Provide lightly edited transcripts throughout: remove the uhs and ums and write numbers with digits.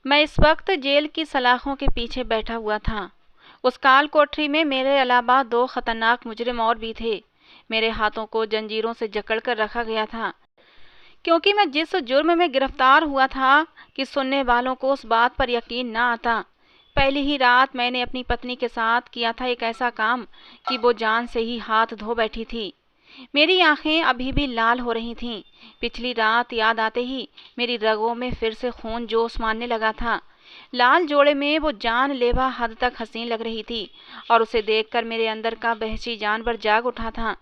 मैं इस वक्त जेल की सलाखों के पीछे बैठा हुआ था। उस काल कोठरी में मेरे अलावा 2 खतरनाक मुजरिम और भी थे। मेरे हाथों को जंजीरों से जकड़ कर रखा गया था, क्योंकि मैं जिस जुर्म में गिरफ्तार हुआ था कि सुनने वालों को उस बात पर यकीन ना आता। पहली ही रात मैंने अपनी पत्नी के साथ किया था एक ऐसा काम कि वो जान से ही हाथ धो बैठी थी। मेरी आंखें अभी भी लाल हो रही थीं। पिछली रात याद आते ही मेरी रगों में फिर से खून जोश मारने लगा था। लाल जोड़े में वो जानलेवा हद तक हसीन लग रही थी और उसे देखकर मेरे अंदर का वहशी जानवर जाग उठा था।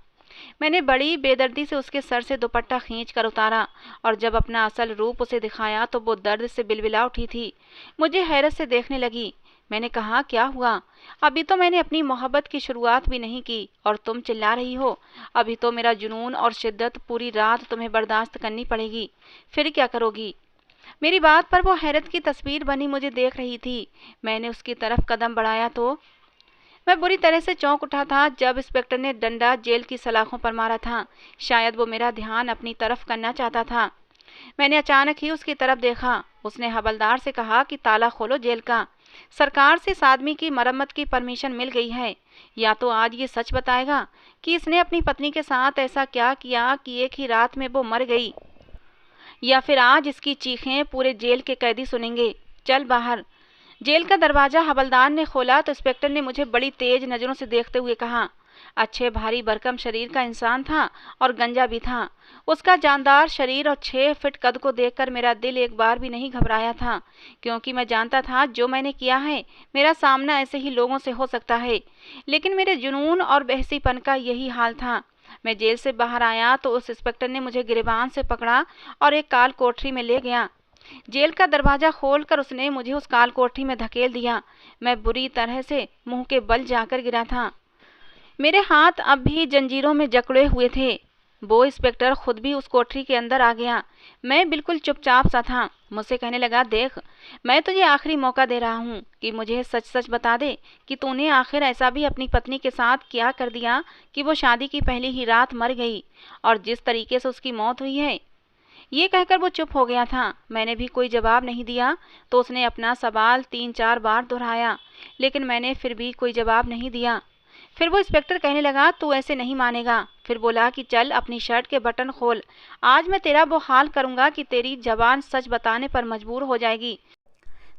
मैंने बड़ी बेदर्दी से उसके सर से दुपट्टा खींच कर उतारा और जब अपना असल रूप उसे दिखाया तो वो दर्द से बिलबिला उठी थी। मुझे हैरत से देखने लगी। मैंने कहा, क्या हुआ? अभी तो मैंने अपनी मोहब्बत की शुरुआत भी नहीं की और तुम चिल्ला रही हो। अभी तो मेरा जुनून और शिद्दत पूरी रात तुम्हें बर्दाश्त करनी पड़ेगी। फिर क्या करोगी? मेरी बात पर वो हैरत की तस्वीर बनी मुझे देख रही थी। मैंने उसकी तरफ कदम बढ़ाया तो मैं बुरी तरह से चौंक उठा था जब इंस्पेक्टर ने डंडा जेल की सलाखों पर मारा था। शायद वो मेरा ध्यान अपनी तरफ करना चाहता था। मैंने अचानक ही उसकी तरफ देखा। उसने हवलदार से कहा कि ताला खोलो जेल का। सरकार से इस आदमी की मरम्मत की परमिशन मिल गई है। या तो आज ये सच बताएगा कि इसने अपनी पत्नी के साथ ऐसा क्या किया कि एक ही रात में वो मर गई, या फिर आज इसकी चीखें पूरे जेल के कैदी सुनेंगे। चल बाहर। जेल का दरवाजा हवलदार ने खोला तो इंस्पेक्टर ने मुझे बड़ी तेज नजरों से देखते हुए कहा। अच्छे भारी भरकम शरीर का इंसान था और गंजा भी था। उसका जानदार शरीर और 6 फीट कद को देखकर मेरा दिल एक बार भी नहीं घबराया था, क्योंकि मैं जानता था जो मैंने किया है मेरा सामना ऐसे ही लोगों से हो सकता है। लेकिन मेरे जुनून और बहसीपन का यही हाल था। मैं जेल से बाहर आया तो उस इंस्पेक्टर ने मुझे गिरबान से पकड़ा और एक काल कोठरी में ले गया। जेल का दरवाजा खोलकर उसने मुझे उस काल कोठरी में धकेल दिया। मैं बुरी तरह से मुंह के बल जाकर गिरा था। मेरे हाथ अब भी जंजीरों में जकड़े हुए थे। वो इंस्पेक्टर खुद भी उस कोठरी के अंदर आ गया। मैं बिल्कुल चुपचाप सा था। मुझसे कहने लगा, देख, मैं तुझे आखिरी मौका दे रहा हूँ कि मुझे सच सच बता दे कि तूने आखिर ऐसा भी अपनी पत्नी के साथ क्या कर दिया कि वो शादी की पहली ही रात मर गई, और जिस तरीके से उसकी मौत हुई है। ये कहकर वो चुप हो गया था। मैंने भी कोई जवाब नहीं दिया तो उसने अपना सवाल 3-4 बार दोहराया, लेकिन मैंने फिर भी कोई जवाब नहीं दिया। फिर वो इंस्पेक्टर कहने लगा, तू ऐसे नहीं मानेगा। फिर बोला कि चल अपनी शर्ट के बटन खोल। आज मैं तेरा वो हाल करूंगा कि तेरी जबान सच बताने पर मजबूर हो जाएगी।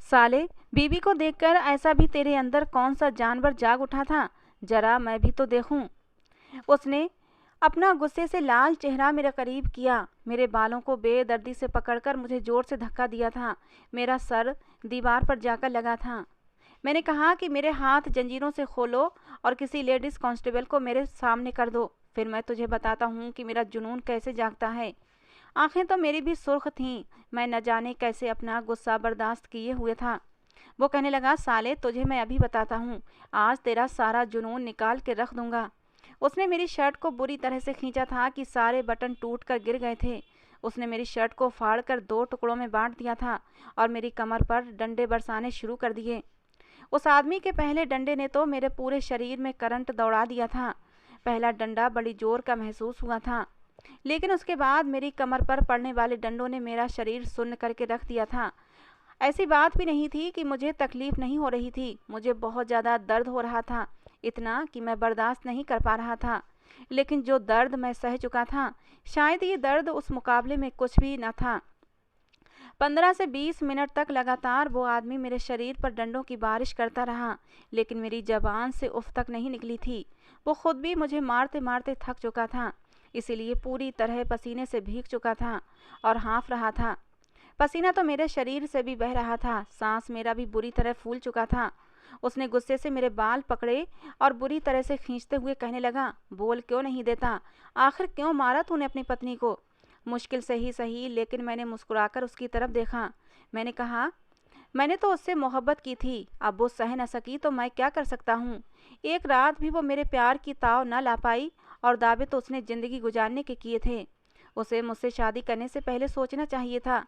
साले, बीवी को देखकर ऐसा भी तेरे अंदर कौन सा जानवर जाग उठा था? जरा मैं भी तो देखूं। उसने अपना गुस्से से लाल चेहरा मेरे करीब किया। मेरे बालों को बेदर्दी से पकड़कर मुझे जोर से धक्का दिया था। मेरा सर दीवार पर जाकर लगा था। मैंने कहा कि मेरे हाथ जंजीरों से खोलो और किसी लेडीज कांस्टेबल को मेरे सामने कर दो, फिर मैं तुझे बताता हूँ कि मेरा जुनून कैसे जागता है। आंखें तो मेरी भी सुर्ख थीं। मैं न जाने कैसे अपना गुस्सा बर्दाश्त किए हुए था। वो कहने लगा, साले, तुझे मैं अभी बताता हूँ। आज तेरा सारा जुनून निकाल के रख दूंगा। उसने मेरी शर्ट को बुरी तरह से खींचा था कि सारे बटन टूट कर गिर गए थे। उसने मेरी शर्ट को फाड़कर 2 टुकड़ों में बांट दिया था और मेरी कमर पर डंडे बरसाने शुरू कर दिए। उस आदमी के पहले डंडे ने तो मेरे पूरे शरीर में करंट दौड़ा दिया था। पहला डंडा बड़ी जोर का महसूस हुआ था, लेकिन उसके बाद मेरी कमर पर पड़ने वाले डंडों ने मेरा शरीर सुन्न करके रख दिया था। ऐसी बात भी नहीं थी कि मुझे तकलीफ नहीं हो रही थी। मुझे बहुत ज़्यादा दर्द हो रहा था, इतना कि मैं बर्दाश्त नहीं कर पा रहा था। लेकिन जो दर्द मैं सह चुका था, शायद ये दर्द उस मुकाबले में कुछ भी न था। 15 से 20 मिनट तक लगातार वो आदमी मेरे शरीर पर डंडों की बारिश करता रहा, लेकिन मेरी जबान से उफ तक नहीं निकली थी। वो खुद भी मुझे मारते मारते थक चुका था, इसीलिए पूरी तरह पसीने से भीग चुका था और हाँफ रहा था। पसीना तो मेरे शरीर से भी बह रहा था। सांस मेरा भी बुरी तरह फूल चुका था। उसने गुस्से से मेरे बाल पकड़े और बुरी तरह से खींचते हुए कहने लगा, बोल क्यों नहीं देता? आखिर क्यों मारा तूने अपनी पत्नी को? मुश्किल से ही सही, लेकिन मैंने मुस्कुराकर उसकी तरफ देखा। मैंने कहा, मैंने तो उससे मोहब्बत की थी। अब वो सह न सकी तो मैं क्या कर सकता हूँ। एक रात भी वो मेरे प्यार की ताव न ला पाई, और दावे तो उसने ज़िंदगी गुजारने के किए थे। उसे मुझसे शादी करने से पहले सोचना चाहिए था।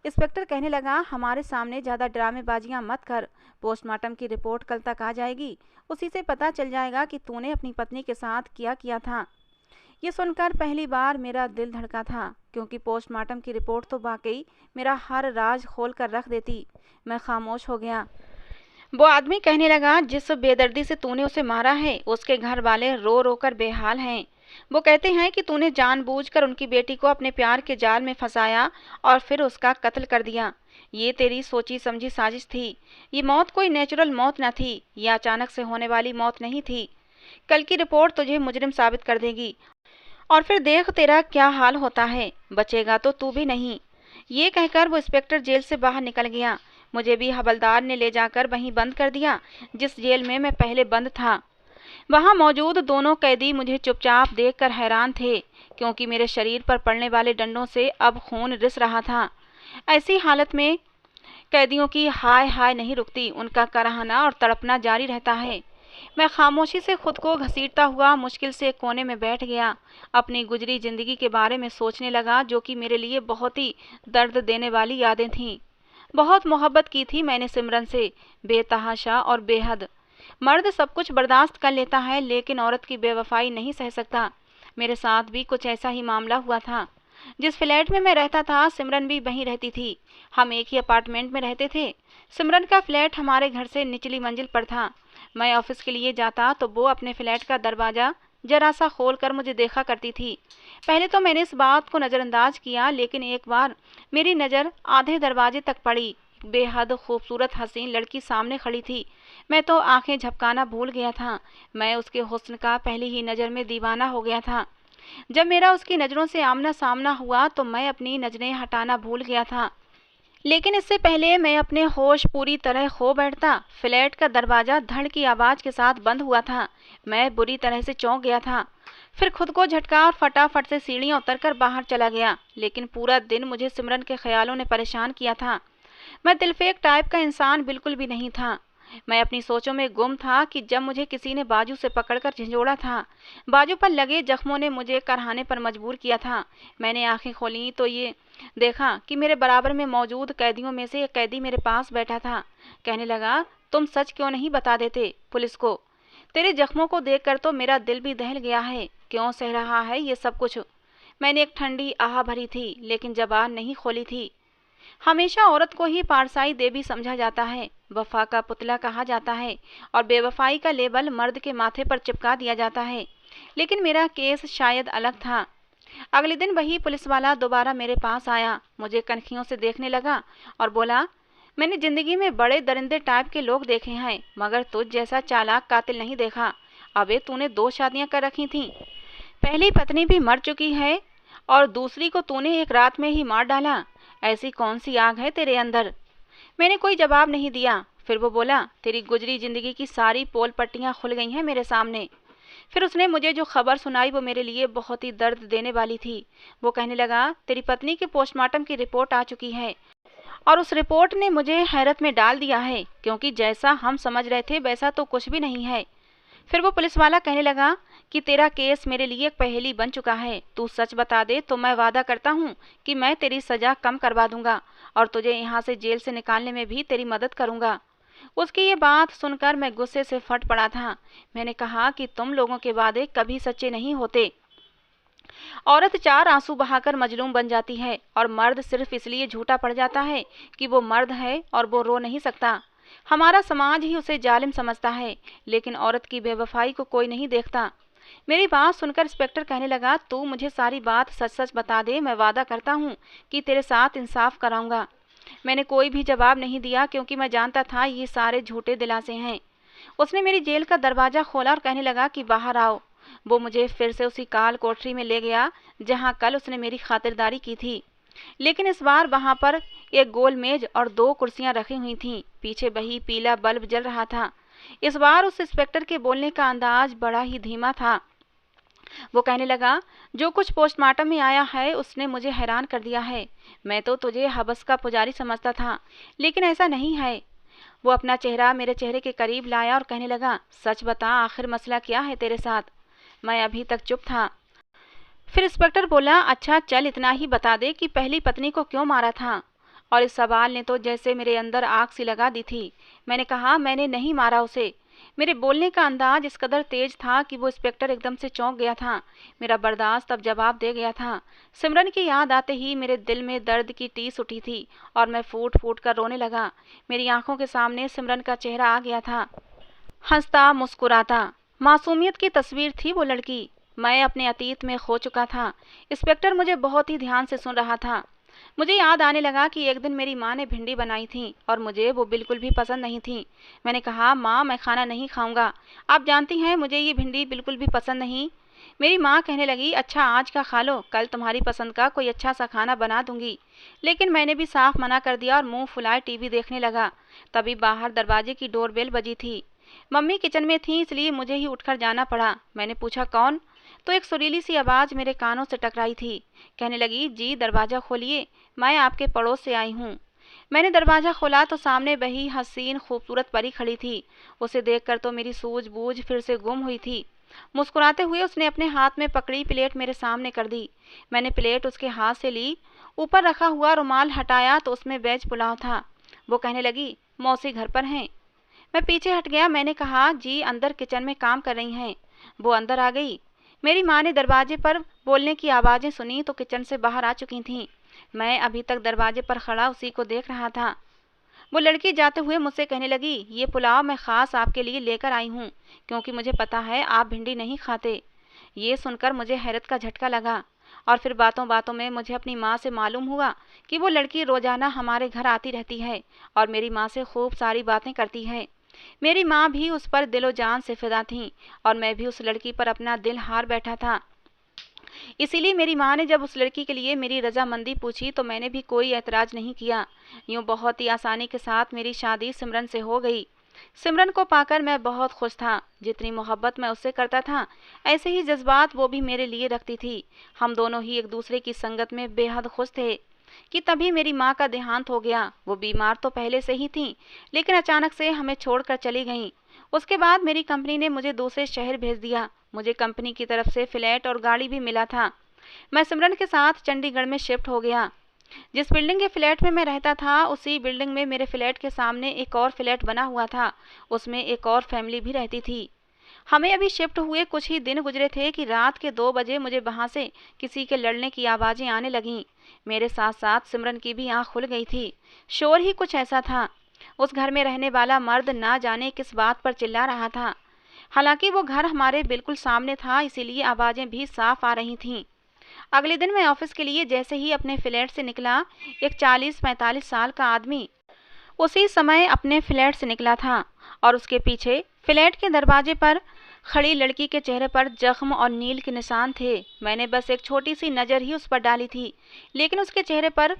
इंस्पेक्टर कहने लगा, हमारे सामने ज़्यादा ड्रामेबाजियां मत कर। पोस्टमार्टम की रिपोर्ट कल तक आ जाएगी, उसी से पता चल जाएगा कि तूने अपनी पत्नी के साथ क्या किया था। ये सुनकर पहली बार मेरा दिल धड़का था, क्योंकि पोस्टमार्टम की रिपोर्ट तो वाकई मेरा हर राज खोल कर रख देती। मैं खामोश हो गया। वो आदमी कहने लगा, जिस बेदर्दी से तूने उसे मारा है उसके घर वाले रो रो कर बेहाल हैं। वो कहते हैं कि तूने जानबूझकर उनकी बेटी को अपने प्यार के जाल में फंसाया और फिर उसका कत्ल कर दिया। ये तेरी सोची समझी साजिश थी। ये मौत कोई नेचुरल मौत न थी, ये अचानक से होने वाली मौत नहीं थी। कल की रिपोर्ट तुझे मुजरिम साबित कर देगी और फिर देख तेरा क्या हाल होता है, बचेगा तो तू भी नहीं। ये कहकर वो इंस्पेक्टर जेल से बाहर निकल गया। मुझे भी हवलदार ने ले जाकर वहीं बंद कर दिया जिस जेल में मैं पहले बंद था। वहां मौजूद दोनों कैदी मुझे चुपचाप देखकर हैरान थे, क्योंकि मेरे शरीर पर पड़ने वाले डंडों से अब खून रिस रहा था। ऐसी हालत में कैदियों की हाय हाय नहीं रुकती, उनका कराहना और तड़पना जारी रहता है। मैं खामोशी से खुद को घसीटता हुआ मुश्किल से एक कोने में बैठ गया। अपनी गुजरी जिंदगी के बारे में सोचने लगा, जो कि मेरे लिए बहुत ही दर्द देने वाली यादें थीं। बहुत मोहब्बत की थी मैंने सिमरन से, बेतहाशा और बेहद। मर्द सब कुछ बर्दाश्त कर लेता है, लेकिन औरत की बेवफाई नहीं सह सकता। मेरे साथ भी कुछ ऐसा ही मामला हुआ था। जिस फ्लैट में मैं रहता था, सिमरन भी वहीं रहती थी। हम एक ही अपार्टमेंट में रहते थे। सिमरन का फ्लैट हमारे घर से निचली मंजिल पर था। मैं ऑफिस के लिए जाता तो वो अपने फ्लैट का दरवाज़ा जरा सा खोल कर मुझे देखा करती थी। पहले तो मैंने इस बात को नज़रअंदाज किया, लेकिन एक बार मेरी नज़र आधे दरवाजे तक पड़ी। बेहद खूबसूरत हसीन लड़की सामने खड़ी थी। मैं तो आंखें झपकाना भूल गया था। मैं उसके हुस्न का पहली ही नज़र में दीवाना हो गया था। जब मेरा उसकी नज़रों से आमना सामना हुआ तो मैं अपनी नज़रें हटाना भूल गया था। लेकिन इससे पहले मैं अपने होश पूरी तरह खो बैठता, फ्लैट का दरवाज़ा धड़ की आवाज़ के साथ बंद हुआ था। मैं बुरी तरह से चौंक गया था। फिर खुद को झटका और फटाफट से सीढ़ियाँ उतरकर बाहर चला गया। लेकिन पूरा दिन मुझे सिमरन के ख्यालों ने परेशान किया था। मैं दिलफेक टाइप का इंसान बिल्कुल भी नहीं था। मैं अपनी सोचों में गुम था कि जब मुझे किसी ने बाजू से पकड़कर झंझोड़ा था, बाजू पर लगे जख्मों ने मुझे कराहने पर मजबूर किया था। मैंने आंखें खोली तो ये देखा कि मेरे बराबर में मौजूद कैदियों में से एक कैदी मेरे पास बैठा था। कहने लगा, तुम सच क्यों नहीं बता देते पुलिस को? तेरे जख्मों को देखकर तो मेरा दिल भी दहल गया है। क्यों सह रहा है ये सब कुछ? मैंने एक ठंडी आह भरी थी, लेकिन जबान नहीं खोली थी। हमेशा औरत को ही पारसाई देवी समझा जाता है, वफा का पुतला कहा जाता है और बेवफाई का लेबल मर्द के माथे पर चिपका दिया जाता है। लेकिन मेरा केस शायद अलग था। अगले दिन वही पुलिस वाला दोबारा मेरे पास आया, मुझे कनखियों से देखने लगा और बोला, मैंने जिंदगी में बड़े दरिंदे टाइप के लोग देखे हैं, मगर तुझ जैसा चालाक कातिल नहीं देखा। अबे तूने 2 शादियां कर रखी थीं। पहली पत्नी भी मर चुकी है और दूसरी को तूने एक रात में ही मार डाला। ऐसी कौन सी आग है तेरे अंदर? मैंने कोई जवाब नहीं दिया। फिर वो बोला, तेरी गुजरी जिंदगी की सारी पोल पट्टियां खुल गई हैं मेरे सामने। फिर उसने मुझे जो खबर सुनाई वो मेरे लिए बहुत ही दर्द देने वाली थी। वो कहने लगा, तेरी पत्नी की पोस्टमार्टम की रिपोर्ट आ चुकी है और उस रिपोर्ट ने मुझे हैरत में डाल दिया है, क्योंकि जैसा हम समझ रहे थे वैसा तो कुछ भी नहीं है। फिर वो पुलिस वाला कहने लगा कि तेरा केस मेरे लिए एक पहेली बन चुका है। तू सच बता दे तो मैं वादा करता हूँ कि मैं तेरी सजा कम करवा दूंगा और तुझे यहाँ से जेल से निकालने में भी तेरी मदद करूंगा। उसकी ये बात सुनकर मैं गुस्से से फट पड़ा था। मैंने कहा कि तुम लोगों के वादे कभी सच्चे नहीं होते। औरत 4 आंसू बहाकर मजलूम बन जाती है और मर्द सिर्फ इसलिए झूठा पड़ जाता है कि वो मर्द है और वो रो नहीं सकता। हमारा समाज ही उसे जालिम समझता है, लेकिन औरत की बेवफाई को कोई नहीं देखता। मेरी बात सुनकर इंस्पेक्टर कहने लगा, तू मुझे सारी बात सच सच बता दे, मैं वादा करता हूँ कि तेरे साथ इंसाफ कराऊंगा। मैंने कोई भी जवाब नहीं दिया, क्योंकि मैं जानता था ये सारे झूठे दिलासे हैं। उसने मेरी जेल का दरवाज़ा खोला और कहने लगा कि बाहर आओ। वो मुझे फिर से उसी काल कोठरी में ले गया जहाँ कल उसने मेरी खातिरदारी की थी। लेकिन इस बार वहाँ पर एक गोल मेज और 2 कुर्सियाँ रखी हुई थीं। पीछे वही पीला बल्ब जल रहा था। इस बार उस इंस्पेक्टर के बोलने का अंदाज बड़ा ही धीमा था। वो कहने लगा, जो कुछ पोस्टमार्टम में आया है उसने मुझे हैरान कर दिया है। मैं तो तुझे हवस का पुजारी समझता था, लेकिन ऐसा नहीं है। वो अपना चेहरा मेरे चेहरे के करीब लाया और कहने लगा, सच बता, आखिर मसला क्या है तेरे साथ? मैं अभी तक चुप था। फिर इंस्पेक्टर बोला, अच्छा चल इतना ही बता दे कि पहली पत्नी को क्यों मारा था? और इस सवाल ने तो जैसे मेरे अंदर आग सी लगा दी थी। मैंने कहा, मैंने नहीं मारा उसे। मेरे बोलने का अंदाज इस कदर तेज था कि वो इंस्पेक्टर एकदम से चौंक गया था। मेरा बर्दाश्त अब जवाब दे गया था। सिमरन की याद आते ही मेरे दिल में दर्द की टीस उठी थी और मैं फूट फूट कर रोने लगा। मेरी आंखों के सामने सिमरन का चेहरा आ गया था, हंसता मुस्कुराता। मासूमियत की तस्वीर थी वो लड़की। मैं अपने अतीत में खो चुका था। इंस्पेक्टर मुझे बहुत ही ध्यान से सुन रहा था। मुझे याद आने लगा कि एक दिन मेरी माँ ने भिंडी बनाई थी और मुझे वो बिल्कुल भी पसंद नहीं थी। मैंने कहा, माँ मैं खाना नहीं खाऊंगा, आप जानती हैं मुझे ये भिंडी बिल्कुल भी पसंद नहीं। मेरी माँ कहने लगी, अच्छा आज का खा लो, कल तुम्हारी पसंद का कोई अच्छा सा खाना बना दूंगी। लेकिन मैंने भी साफ मना कर दिया और मुंह फुलाए टीवी देखने लगा। तभी बाहर दरवाजे की डोरबेल बजी थी। मम्मी किचन में थी इसलिए मुझे ही उठकर जाना पड़ा। मैंने पूछा कौन, तो एक सुरीली सी आवाज़ मेरे कानों से टकराई थी। कहने लगी, जी दरवाज़ा खोलिए, मैं आपके पड़ोस से आई हूँ। मैंने दरवाज़ा खोला तो सामने वही हसीन खूबसूरत परी खड़ी थी। उसे देखकर तो मेरी सूझबूझ फिर से गुम हुई थी। मुस्कुराते हुए उसने अपने हाथ में पकड़ी प्लेट मेरे सामने कर दी। मैंने प्लेट उसके हाथ से ली, ऊपर रखा हुआ रुमाल हटाया तो उसमें वेज पुलाव था। वो कहने लगी, मौसी घर पर हैं। मैं पीछे हट गया। मैंने कहा, जी अंदर किचन में काम कर रही हैं। वो अंदर आ गई। मेरी माँ ने दरवाजे पर बोलने की आवाज़ें सुनी तो किचन से बाहर आ चुकी थीं। मैं अभी तक दरवाजे पर खड़ा उसी को देख रहा था। वो लड़की जाते हुए मुझसे कहने लगी, ये पुलाव मैं ख़ास आपके लिए लेकर आई हूँ क्योंकि मुझे पता है आप भिंडी नहीं खाते। ये सुनकर मुझे हैरत का झटका लगा और फिर बातों बातों में मुझे अपनी माँ से मालूम हुआ कि वो लड़की रोज़ाना हमारे घर आती रहती है और मेरी माँ से खूब सारी बातें करती है। मेरी माँ भी उस पर दिलो जान से फिदा थी और मैं भी उस लड़की पर अपना दिल हार बैठा था। इसीलिए मेरी माँ ने जब उस लड़की के लिए मेरी रजामंदी पूछी तो मैंने भी कोई ऐतराज़ नहीं किया। यूँ बहुत ही आसानी के साथ मेरी शादी सिमरन से हो गई। सिमरन को पाकर मैं बहुत खुश था। जितनी मोहब्बत मैं उससे करता था ऐसे ही जज्बात वो भी मेरे लिए रखती थी। हम दोनों ही एक दूसरे की संगत में बेहद खुश थे कि तभी मेरी माँ का देहांत हो गया। वो बीमार तो पहले से ही थी लेकिन अचानक से हमें छोड़कर चली गईं। उसके बाद मेरी कंपनी ने मुझे दूसरे शहर भेज दिया। मुझे कंपनी की तरफ से फ्लैट और गाड़ी भी मिला था। मैं सिमरन के साथ चंडीगढ़ में शिफ्ट हो गया। जिस बिल्डिंग के फ्लैट में मैं रहता था उसी बिल्डिंग में मेरे फ्लैट के सामने एक और फ्लैट बना हुआ था। उसमें एक और फैमिली भी रहती थी। हमें अभी शिफ्ट हुए कुछ ही दिन गुजरे थे कि रात के 2 बजे मुझे वहाँ से किसी के लड़ने की आवाज़ें आने लगीं। मेरे साथ साथ सिमरन की भी आँख खुल गई थी। शोर ही कुछ ऐसा था। उस घर में रहने वाला मर्द ना जाने किस बात पर चिल्ला रहा था। हालांकि वो घर हमारे बिल्कुल सामने था इसीलिए आवाज़ें भी साफ आ रही थीं। अगले दिन मैं ऑफिस के लिए जैसे ही अपने फ्लैट से निकला, एक 40-45 साल का आदमी उसी समय अपने फ्लैट से निकला था और उसके पीछे फ्लैट के दरवाजे पर खड़ी लड़की के चेहरे पर जख्म और नील के निशान थे। मैंने बस एक छोटी सी नज़र ही उस पर डाली थी लेकिन उसके चेहरे पर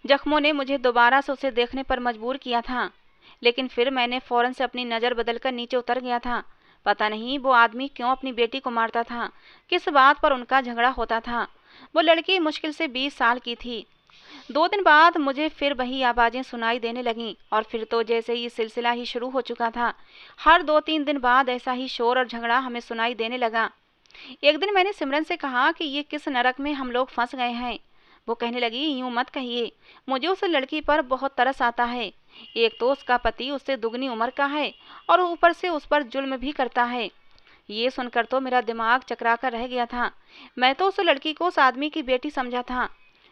जख्मों ने मुझे दोबारा से उसे देखने पर मजबूर किया था। लेकिन फिर मैंने फ़ौरन से अपनी नज़र बदलकर नीचे उतर गया था। पता नहीं वो आदमी क्यों अपनी बेटी को मारता था, किस बात पर उनका झगड़ा होता था। वो लड़की मुश्किल से 20 साल की थी। 2 दिन बाद मुझे फिर वही आवाज़ें सुनाई देने लगीं और फिर तो जैसे ये सिलसिला ही शुरू हो चुका था। हर 2-3 दिन बाद ऐसा ही शोर और झगड़ा हमें सुनाई देने लगा। एक दिन मैंने सिमरन से कहा कि ये किस नरक में हम लोग फंस गए हैं। वो कहने लगी, यूँ मत कहिए, मुझे उस लड़की पर बहुत तरस आता है। एक तो उसका पति उससे दुगनी उम्र का है और ऊपर से उस पर जुल्म भी करता है। ये सुनकर तो मेरा दिमाग चकरा कर रह गया था। मैं तो उस लड़की को उस आदमी की बेटी समझा था।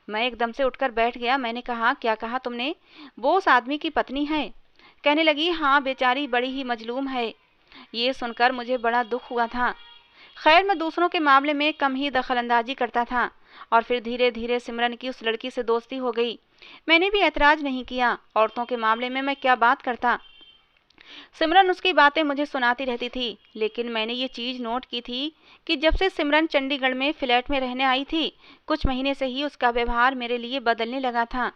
मैं एकदम से उठकर बैठ गया। मैंने कहा, क्या कहा तुमने? वो उस आदमी की पत्नी है। कहने लगी, हाँ बेचारी बड़ी ही मजलूम है। ये सुनकर मुझे बड़ा दुख हुआ था। खैर मैं दूसरों के मामले में कम ही दखलंदाजी करता था और फिर धीरे धीरे सिमरन की उस लड़की से दोस्ती हो गई। मैंने भी ऐतराज़ नहीं किया। औरतों के मामले में मैं क्या बात करता। सिमरन उसकी बातें मुझे सुनाती रहती थी। लेकिन मैंने ये चीज़ नोट की थी कि जब से सिमरन चंडीगढ़ में फ्लैट में रहने आई थी कुछ महीने से ही उसका व्यवहार मेरे लिए बदलने लगा था।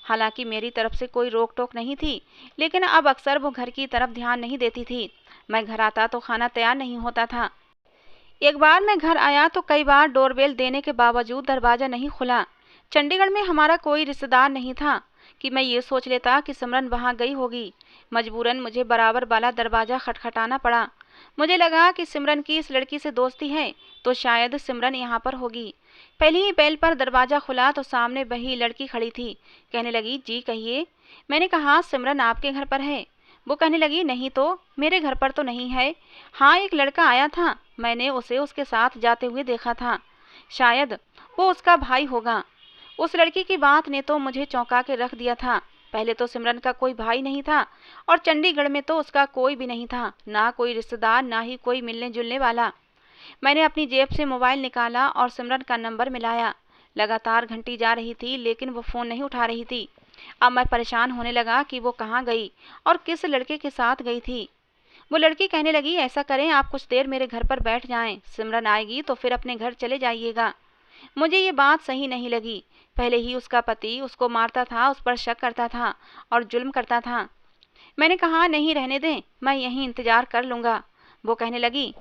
हालांकि मेरी तरफ से कोई रोक टोक नहीं थी लेकिन अब अक्सर वो घर की तरफ ध्यान नहीं देती थी। मैं घर आता तो खाना तैयार नहीं होता था। एक बार मैं घर आया तो कई बार डोरबेल देने के बावजूद दरवाज़ा नहीं खुला। चंडीगढ़ में हमारा कोई रिश्तेदार नहीं था कि मैं ये सोच लेता कि सिमरन वहाँ गई होगी। मजबूरन मुझे बराबर वाला दरवाज़ा खटखटाना पड़ा। मुझे लगा कि सिमरन की इस लड़की से दोस्ती है तो शायद सिमरन यहाँ पर होगी। पहली ही बेल पर दरवाज़ा खुला तो सामने वही लड़की खड़ी थी। कहने लगी, जी कहिए। मैंने कहा, सिमरन आपके घर पर है। वो कहने लगी, नहीं तो, मेरे घर पर तो नहीं है। हाँ, एक लड़का आया था, मैंने उसे उसके साथ जाते हुए देखा था। शायद वो उसका भाई होगा। उस लड़की की बात ने तो मुझे चौंका के रख दिया था। पहले तो सिमरन का कोई भाई नहीं था और चंडीगढ़ में तो उसका कोई भी नहीं था, ना कोई रिश्तेदार, ना ही कोई मिलने जुलने वाला। मैंने अपनी जेब से मोबाइल निकाला और सिमरन का नंबर मिलाया। लगातार घंटी जा रही थी लेकिन वो फ़ोन नहीं उठा रही थी। अब मैं परेशान होने लगा कि वो कहाँ गई और किस लड़के के साथ गई थी। वो लड़की कहने लगी, ऐसा करें, आप कुछ देर मेरे घर पर बैठ जाएं, सिमरन आएगी तो फिर अपने घर चले जाइएगा। मुझे ये बात सही नहीं लगी। पहले ही उसका पति उसको मारता था, उस पर शक करता था और जुल्म करता था। मैंने कहा, नहीं, रहने दें, मैं यहीं इंतजार कर लूँगा। वो कहने लगी,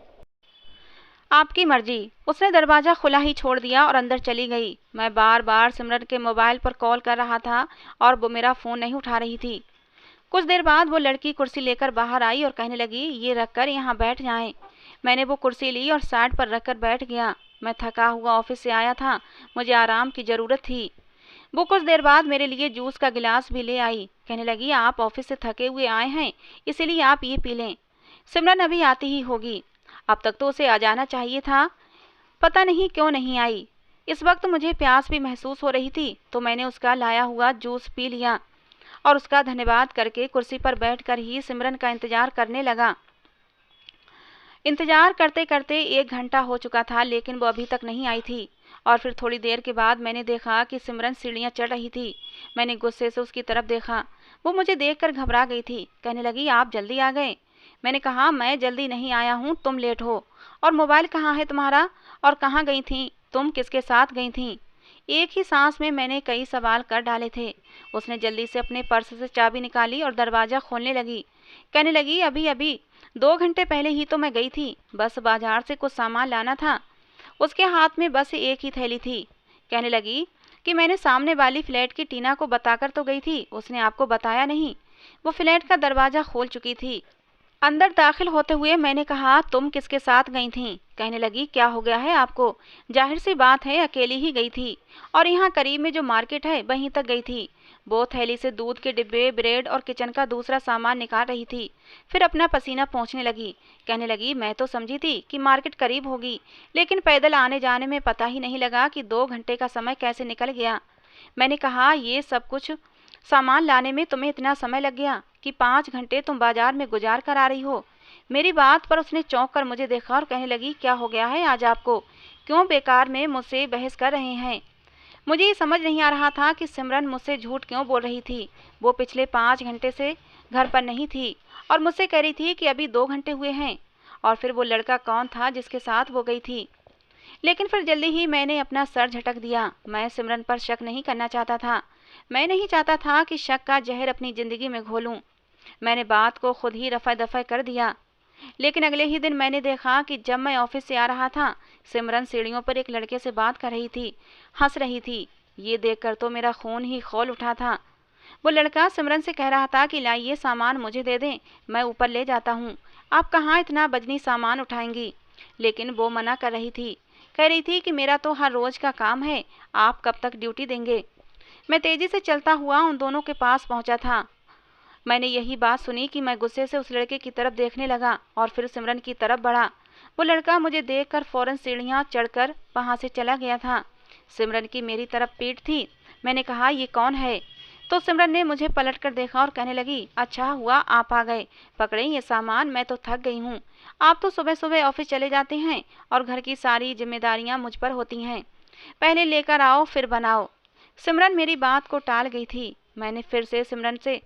आपकी मर्जी। उसने दरवाज़ा खुला ही छोड़ दिया और अंदर चली गई। मैं बार बार सिमरन के मोबाइल पर कॉल कर रहा था और वो मेरा फ़ोन नहीं उठा रही थी। कुछ देर बाद वो लड़की कुर्सी लेकर बाहर आई और कहने लगी, ये रखकर यहाँ बैठ जाएं। मैंने वो कुर्सी ली और साइड पर रखकर बैठ गया। मैं थका हुआ ऑफिस से आया था, मुझे आराम की ज़रूरत थी। वो कुछ देर बाद मेरे लिए जूस का गिलास भी ले आई। कहने लगी, आप ऑफिस से थके हुए आए हैं, इसीलिए आप ये पी लें। सिमरन अभी आती ही होगी। अब तक तो उसे आ जाना चाहिए था, पता नहीं क्यों नहीं आई। इस वक्त मुझे प्यास भी महसूस हो रही थी तो मैंने उसका लाया हुआ जूस पी लिया और उसका धन्यवाद करके कुर्सी पर बैठकर ही सिमरन का इंतजार करने लगा। इंतजार करते करते 1 घंटा हो चुका था लेकिन वो अभी तक नहीं आई थी। और फिर थोड़ी देर के बाद मैंने देखा कि सिमरन सीढ़ियाँ चढ़ रही थी। मैंने गुस्से से उसकी तरफ देखा। वो मुझे देखकर घबरा गई थी। कहने लगी, आप जल्दी आ गए। मैंने कहा, मैं जल्दी नहीं आया हूँ, तुम लेट हो। और मोबाइल कहाँ है तुम्हारा? और कहाँ गई थी तुम, किसके साथ गई थी? एक ही सांस में मैंने कई सवाल कर डाले थे। उसने जल्दी से अपने पर्स से चाबी निकाली और दरवाज़ा खोलने लगी। कहने लगी, अभी अभी 2 घंटे पहले ही तो मैं गई थी, बस बाजार से कुछ सामान लाना था। उसके हाथ में बस एक ही थैली थी। कहने लगी कि मैंने सामने वाली फ्लैट की टीना को बताकर तो गई थी, उसने आपको बताया नहीं। वो फ्लैट का दरवाज़ा खोल चुकी थी। अंदर दाखिल होते हुए मैंने कहा, तुम किसके साथ गई थीं? कहने लगी, क्या हो गया है आपको? जाहिर सी बात है, अकेली ही गई थी और यहाँ करीब में जो मार्केट है वहीं तक गई थी। वो थैली से दूध के डिब्बे, ब्रेड और किचन का दूसरा सामान निकाल रही थी। फिर अपना पसीना पोंछने लगी। कहने लगी, मैं तो समझी थी कि मार्केट करीब होगी, लेकिन पैदल आने जाने में पता ही नहीं लगा कि 2 घंटे का समय कैसे निकल गया। मैंने कहा, ये सब कुछ सामान लाने में तुम्हें इतना समय लग गया कि 5 घंटे तुम बाजार में गुजार कर आ रही हो। मेरी बात पर उसने चौंक कर मुझे देखा और कहने लगी, क्या हो गया है आज आपको? क्यों बेकार में मुझसे बहस कर रहे हैं? मुझे ये समझ नहीं आ रहा था कि सिमरन मुझसे झूठ क्यों बोल रही थी। वो पिछले 5 घंटे से घर पर नहीं थी और मुझसे कह रही थी कि अभी 2 घंटे हुए हैं। और फिर वो लड़का कौन था जिसके साथ वो गई थी? लेकिन फिर जल्दी ही मैंने अपना सर झटक दिया। मैं सिमरन पर शक नहीं करना चाहता था। मैं नहीं चाहता था कि शक का जहर अपनी ज़िंदगी में घोलूं। मैंने बात को खुद ही रफा दफा कर दिया। लेकिन अगले ही दिन मैंने देखा कि जब मैं ऑफिस से आ रहा था, सिमरन सीढ़ियों पर एक लड़के से बात कर रही थी, हंस रही थी। ये देखकर तो मेरा खून ही खौल उठा था। वो लड़का सिमरन से कह रहा था कि लाइए, सामान मुझे दे दें, मैं ऊपर ले जाता हूँ। आप कहाँ इतना वजनी सामान उठाएंगी? लेकिन वो मना कर रही थी। कह रही थी कि मेरा तो हर रोज का काम है, आप कब तक ड्यूटी देंगे? मैं तेजी से चलता हुआ उन दोनों के पास पहुंचा था। मैंने यही बात सुनी कि मैं गुस्से से उस लड़के की तरफ देखने लगा और फिर सिमरन की तरफ बढ़ा। वो लड़का मुझे देखकर फौरन सीढ़ियाँ चढ़कर वहां से चला गया था। सिमरन की मेरी तरफ पीठ थी। मैंने कहा, ये कौन है? तो सिमरन ने मुझे पलट कर देखा और कहने लगी, अच्छा हुआ आप आ गए, पकड़े ये सामान, मैं तो थक गई हूँ। आप तो सुबह सुबह ऑफिस चले जाते हैं और घर की सारी जिम्मेदारियाँ मुझ पर होती हैं। पहले लेकर आओ फिर बनाओ। सिमरन मेरी बात को टाल गई थी। मैंने फिर से सिमरन से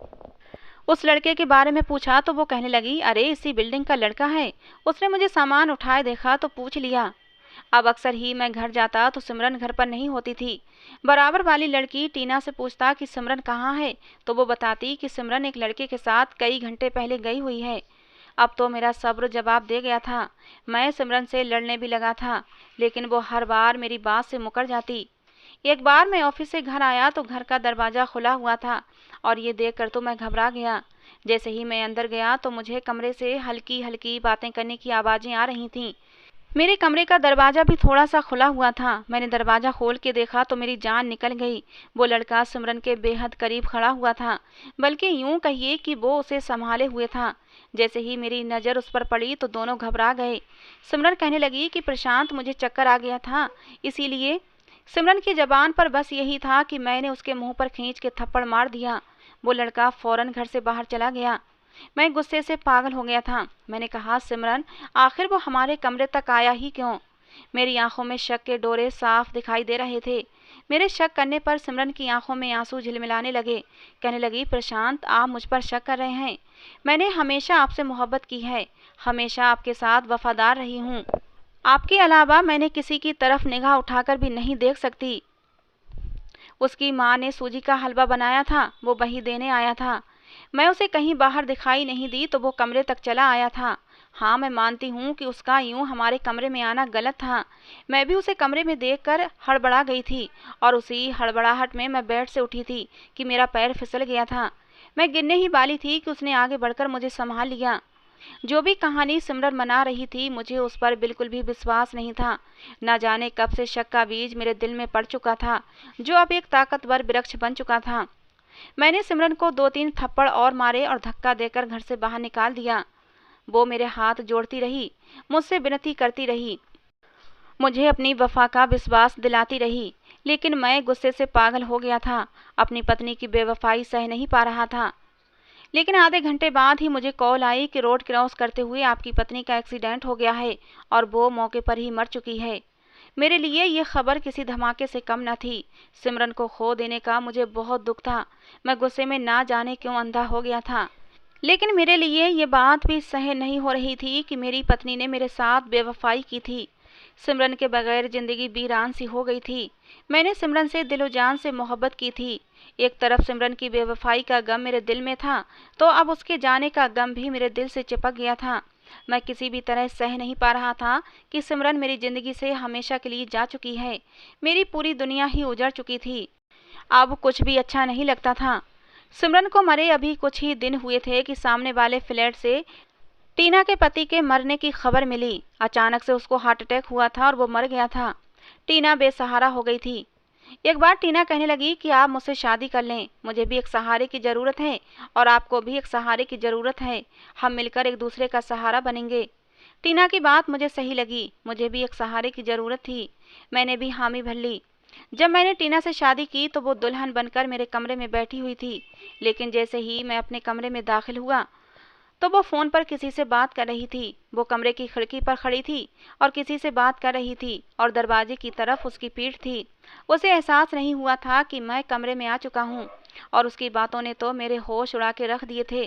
उस लड़के के बारे में पूछा तो वो कहने लगी, अरे इसी बिल्डिंग का लड़का है, उसने मुझे सामान उठाए देखा तो पूछ लिया। अब अक्सर ही मैं घर जाता तो सिमरन घर पर नहीं होती थी। बराबर वाली लड़की टीना से पूछता कि सिमरन कहाँ है, तो वो बताती कि सिमरन एक लड़के के साथ कई घंटे पहले गई हुई है। अब तो मेरा सब्र जवाब दे गया था। मैं सिमरन से लड़ने भी लगा था, लेकिन वो हर बार मेरी बात से मुकर जाती। एक बार मैं ऑफिस से घर आया तो घर का दरवाज़ा खुला हुआ था और ये देखकर तो मैं घबरा गया। जैसे ही मैं अंदर गया तो मुझे कमरे से हल्की हल्की बातें करने की आवाज़ें आ रही थीं। मेरे कमरे का दरवाज़ा भी थोड़ा सा खुला हुआ था। मैंने दरवाज़ा खोल के देखा तो मेरी जान निकल गई। वो लड़का सिमरन के बेहद करीब खड़ा हुआ था, बल्कि यूं कहिए कि वो उसे संभाले हुए था। जैसे ही मेरी नज़र उस पर पड़ी तो दोनों घबरा गए। सिमरन कहने लगी कि प्रशांत, मुझे चक्कर आ गया था, इसीलिए। सिमरन की ज़बान पर बस यही था कि मैंने उसके मुंह पर खींच के थप्पड़ मार दिया। वो लड़का फौरन घर से बाहर चला गया। मैं गुस्से से पागल हो गया था। मैंने कहा, सिमरन, आखिर वो हमारे कमरे तक आया ही क्यों? मेरी आंखों में शक के डोरे साफ दिखाई दे रहे थे। मेरे शक करने पर सिमरन की आंखों में आंसू झिलमिलाने लगे। कहने लगी, प्रशांत, आप मुझ पर शक कर रहे हैं। मैंने हमेशा आपसे मोहब्बत की है, हमेशा आपके साथ वफादार रही हूँ। आपके अलावा मैंने किसी की तरफ निगाह उठाकर भी नहीं देख सकती। उसकी माँ ने सूजी का हलवा बनाया था, वो वही देने आया था। मैं उसे कहीं बाहर दिखाई नहीं दी तो वो कमरे तक चला आया था। हाँ, मैं मानती हूँ कि उसका यूं हमारे कमरे में आना गलत था। मैं भी उसे कमरे में देखकर हड़बड़ा गई थी और उसी हड़बड़ाहट में मैं बेड से उठी थी कि मेरा पैर फिसल गया था। मैं गिरने ही वाली थी कि उसने आगे बढ़कर मुझे संभाल लिया। जो भी कहानी सिमरन मना रही थी, मुझे उस पर बिल्कुल भी विश्वास नहीं था। न जाने कब से शक का बीज मेरे दिल में पड़ चुका था, जो अब एक ताकतवर वृक्ष बन चुका था। मैंने सिमरन को 2-3 थप्पड़ और मारे और धक्का देकर घर से बाहर निकाल दिया। वो मेरे हाथ जोड़ती रही, मुझसे विनती करती रही, मुझे अपनी वफा का विश्वास दिलाती रही, लेकिन मैं गुस्से से पागल हो गया था। अपनी पत्नी की बेवफाई सह नहीं पा रहा था। लेकिन आधे घंटे बाद ही मुझे कॉल आई कि रोड क्रॉस करते हुए आपकी पत्नी का एक्सीडेंट हो गया है और वो मौके पर ही मर चुकी है। मेरे लिए ये खबर किसी धमाके से कम न थी। सिमरन को खो देने का मुझे बहुत दुख था। मैं गुस्से में ना जाने क्यों अंधा हो गया था। लेकिन मेरे लिए ये बात भी सहन नहीं हो रही थी कि मेरी पत्नी ने मेरे साथ बेवफाई की थी। सिमरन के बगैर जिंदगी वीरान सी हो गई थी। मैंने सिमरन से दिलो जान से मोहब्बत की थी। एक तरफ सिमरन की बेवफाई का गम मेरे दिल में था, तो अब उसके जाने का गम भी मेरे दिल से चिपक गया था। मैं किसी भी तरह सह नहीं पा रहा था कि सिमरन मेरी जिंदगी से हमेशा के लिए जा चुकी है। मेरी पूरी दुनिया ही उजड़ चुकी थी। अब कुछ भी अच्छा नहीं लगता था। सिमरन को मरे अभी कुछ ही दिन हुए थे कि सामने वाले फ्लैट से टीना के पति के मरने की खबर मिली। अचानक से उसको हार्ट अटैक हुआ था और वो मर गया था। टीना बेसहारा हो गई थी। एक बार टीना कहने लगी कि आप मुझसे शादी कर लें, मुझे भी एक सहारे की ज़रूरत है और आपको भी एक सहारे की ज़रूरत है। हम मिलकर एक दूसरे का सहारा बनेंगे। टीना की बात मुझे सही लगी। मुझे भी एक सहारे की ज़रूरत थी। मैंने भी हामी भर ली। जब मैंने टीना से शादी की तो वो दुल्हन बनकर मेरे कमरे में बैठी हुई थी, लेकिन जैसे ही मैं अपने कमरे में दाखिल हुआ तो वो फ़ोन पर किसी से बात कर रही थी। वो कमरे की खिड़की पर खड़ी थी और किसी से बात कर रही थी और दरवाजे की तरफ उसकी पीठ थी। उसे एहसास नहीं हुआ था कि मैं कमरे में आ चुका हूँ और उसकी बातों ने तो मेरे होश उड़ा के रख दिए थे।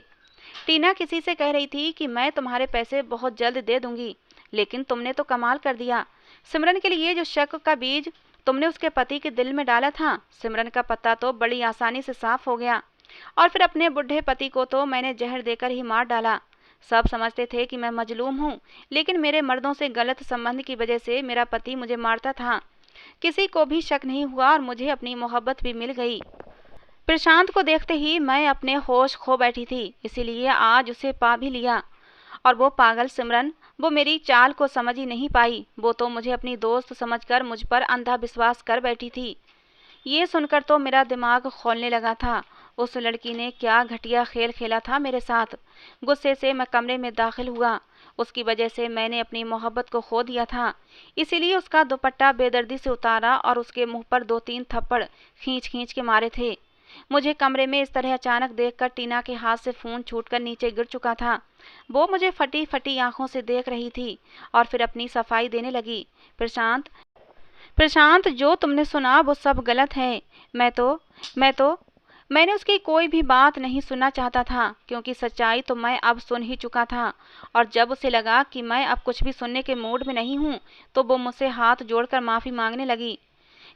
टीना किसी से कह रही थी कि मैं तुम्हारे पैसे बहुत जल्द दे दूंगी, लेकिन तुमने तो कमाल कर दिया। सिमरन के लिए जो शक का बीज तुमने उसके पति के दिल में डाला था, सिमरन का पत्ता तो बड़ी आसानी से साफ हो गया और फिर अपने बुढ़े पति को तो मैंने जहर देकर ही मार डाला। सब समझते थे कि मैं मजलूम हूँ, लेकिन मेरे मर्दों से गलत संबंध की वजह से मेरा पति मुझे मारता था। किसी को भी शक नहीं हुआ और मुझे अपनी मोहब्बत भी मिल गई। प्रशांत को देखते ही मैं अपने होश खो बैठी थी, इसीलिए आज उसे पा भी लिया। और वो पागल सिमरन, वो मेरी चाल को समझ ही नहीं पाई। वो तो मुझे अपनी दोस्त समझकर मुझ पर अंधा विश्वास कर बैठी थी। ये सुनकर तो मेरा दिमाग खोलने लगा था। उस लड़की ने क्या घटिया खेल खेला था मेरे साथ। गुस्से से मैं कमरे में दाखिल हुआ। उसकी वजह से मैंने अपनी मोहब्बत को खो दिया था, इसीलिए उसका दुपट्टा बेदर्दी से उतारा और उसके मुंह पर 2-3 थप्पड़ खींच खींच के मारे थे। मुझे कमरे में इस तरह अचानक देखकर टीना के हाथ से फ़ोन छूटकर नीचे गिर चुका था। वो मुझे फटी फटी आंखों से देख रही थी और फिर अपनी सफाई देने लगी। प्रशांत, प्रशांत, जो तुमने सुना वो सब गलत है। मैं तो मैंने उसकी कोई भी बात नहीं सुनना चाहता था, क्योंकि सच्चाई तो मैं अब सुन ही चुका था। और जब उसे लगा कि मैं अब कुछ भी सुनने के मूड में नहीं हूँ, तो वो मुझसे हाथ जोड़कर माफ़ी मांगने लगी।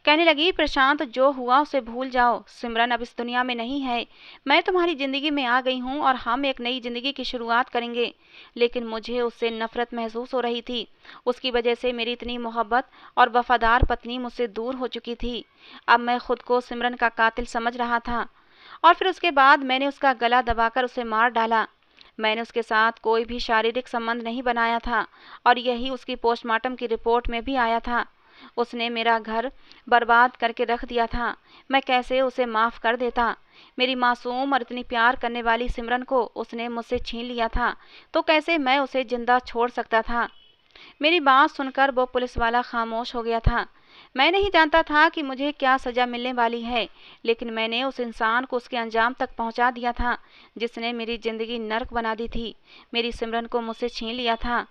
कहने लगी, प्रशांत, जो हुआ उसे भूल जाओ। सिमरन अब इस दुनिया में नहीं है। मैं तुम्हारी ज़िंदगी में आ गई हूँ और हम एक नई ज़िंदगी की शुरुआत करेंगे। लेकिन मुझे उससे नफ़रत महसूस हो रही थी। उसकी वजह से मेरी इतनी मोहब्बत और वफादार पत्नी मुझसे दूर हो चुकी थी। अब मैं खुद को सिमरन का कातिल समझ रहा था और फिर उसके बाद मैंने उसका गला दबाकर उसे मार डाला। मैंने उसके साथ कोई भी शारीरिक संबंध नहीं बनाया था और यही उसकी पोस्टमार्टम की रिपोर्ट में भी आया था। उसने मेरा घर बर्बाद करके रख दिया था। मैं कैसे उसे माफ़ कर देता? मेरी मासूम और इतनी प्यार करने वाली सिमरन को उसने मुझसे छीन लिया था, तो कैसे मैं उसे जिंदा छोड़ सकता था? मेरी बात सुनकर वो पुलिस वाला खामोश हो गया था। मैं नहीं जानता था कि मुझे क्या सज़ा मिलने वाली है, लेकिन मैंने उस इंसान को उसके अंजाम तक पहुंचा दिया था जिसने मेरी ज़िंदगी नर्क बना दी थी, मेरी सिमरन को मुझसे छीन लिया था।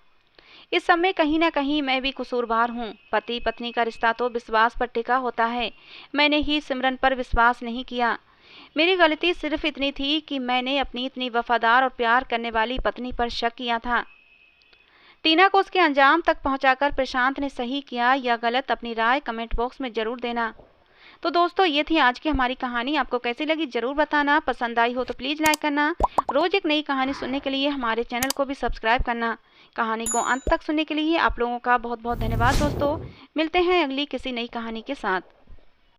इस सब में कहीं न कहीं मैं भी कसूरवार हूँ। पति पत्नी का रिश्ता तो विश्वास पर टिका होता है। मैंने ही सिमरन पर विश्वास नहीं किया। मेरी गलती सिर्फ इतनी थी कि मैंने अपनी इतनी वफादार और प्यार करने वाली पत्नी पर शक किया था। टीना को उसके अंजाम तक पहुंचाकर प्रशांत ने सही किया या गलत, अपनी राय कमेंट बॉक्स में ज़रूर देना। तो दोस्तों, ये थी आज की हमारी कहानी। आपको कैसी लगी ज़रूर बताना। पसंद आई हो तो प्लीज़ लाइक करना। रोज़ एक नई कहानी सुनने के लिए हमारे चैनल को भी सब्सक्राइब करना। कहानी को अंत तक सुनने के लिए आप लोगों का बहुत बहुत धन्यवाद दोस्तों। मिलते हैं अगली किसी नई कहानी के साथ।